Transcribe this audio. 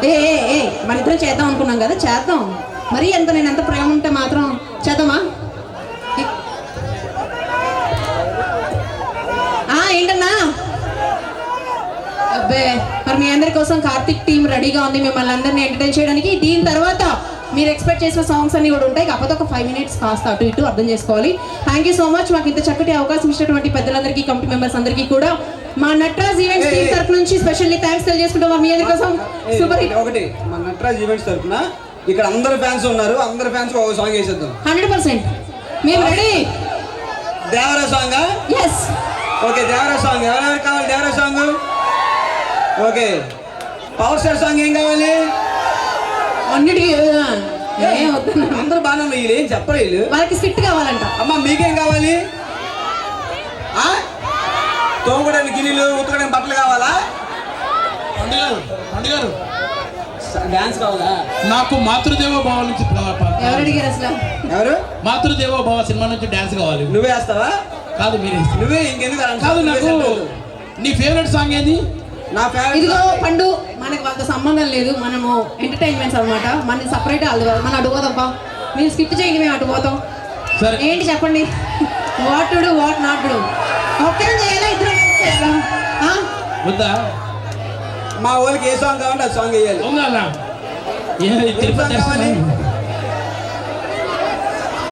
ఏ ఏ ఏ మన ఇద్దరం చేద్దాం అనుకున్నాం కదా, చేద్దాం. మరి ఎంత నేను ఎంత ప్రేమ ఉంటే మాత్రం చేద్దామా? ఏంటన్నా? అబ్బే, మరి మీ అందరి కోసం కార్తిక్ టీం రెడీగా ఉంది మిమ్మల్ని అందరినీ ఎంటర్టైన్ చేయడానికి. దీని తర్వాత మీరు ఎక్స్పెక్ట్ చేసిన సాంగ్స్ అన్ని కూడా ఉంటాయి, కాకపోతే ఒక 5 minutes కాస్త అటు ఇటు అర్థం చేసుకోవాలి. థ్యాంక్ యూ సో మచ్ మాకు ఇంత చక్కటి అవకాశం ఇచ్చినటువంటి పెద్దలందరికీ, కమిటీ మెంబర్స్ అందరికీ కూడా మా నటరాజ్ ఈవెంట్స్ టీం తరఫు నుంచి స్పెషల్లీ థ్యాంక్స్ తెలియజేసుకుంటాం. మీ అందరి కోసం సూపర్ హిట్. ఒకటి మా నటరాజ్ ఈవెంట్స్ తరఫున ఇక్కడ అందరు ఫ్యాన్స్ ఉన్నారు, అందరు ఫ్యాన్స్ ఒక సాంగ్ వేసేద్దాం. 100% మేము ready. Devara song? Yes. Okay, Devara song. ఎవరెవరు కావాలి Devara song? Okay, power star song ఏం కావాలి? అన్నిటికీ అందరూ బాగానే ఉన్నాయి, వీళ్ళు ఏం చెప్పరు, వీళ్ళు వాళ్ళకి స్కిట్ కావాలంట. అమ్మ మీకేం కావాలి? తోముకోవడానికి గిన్నెలు, ఉతకడానికి బట్టలు కావాలా? పండుగారు డాన్స్ కావాలా? నాకు మాతృదేవ భావ నుంచి ఎవరు అడిగారు అసలు? ఎవరు? మాతృదేవ భావ సినిమా నుంచి డాన్స్ కావాలి. నువ్వే వేస్తావా? కాదు మీరే. నువ్వే ఇంకెందుకు? కాదు, నాకు నీ ఫేవరెట్ సాంగ్ ఏది? నా ఫేవరెట్. ఇదిగో పండు, మనకి వాళ్ళతో సంబంధం లేదు, మనము ఎంటర్టైన్మెంట్స్ అనమాట, మనకి సపరేట్ వాళ్ళు. మనం అడుగుదాంపా, మీరు స్కిట్ చేయండి, మేము అటు పోతాం. సరే ఏంటి చెప్పండి, what to do what not to do. ఒక్కరం చేయాలా ఇద్దరం చేద్దాం? వద్దా? మా ఊరికి ఏ సాంగ్ కావాలంటే ఆ సాంగ్ వేయాలి. తిరుపతి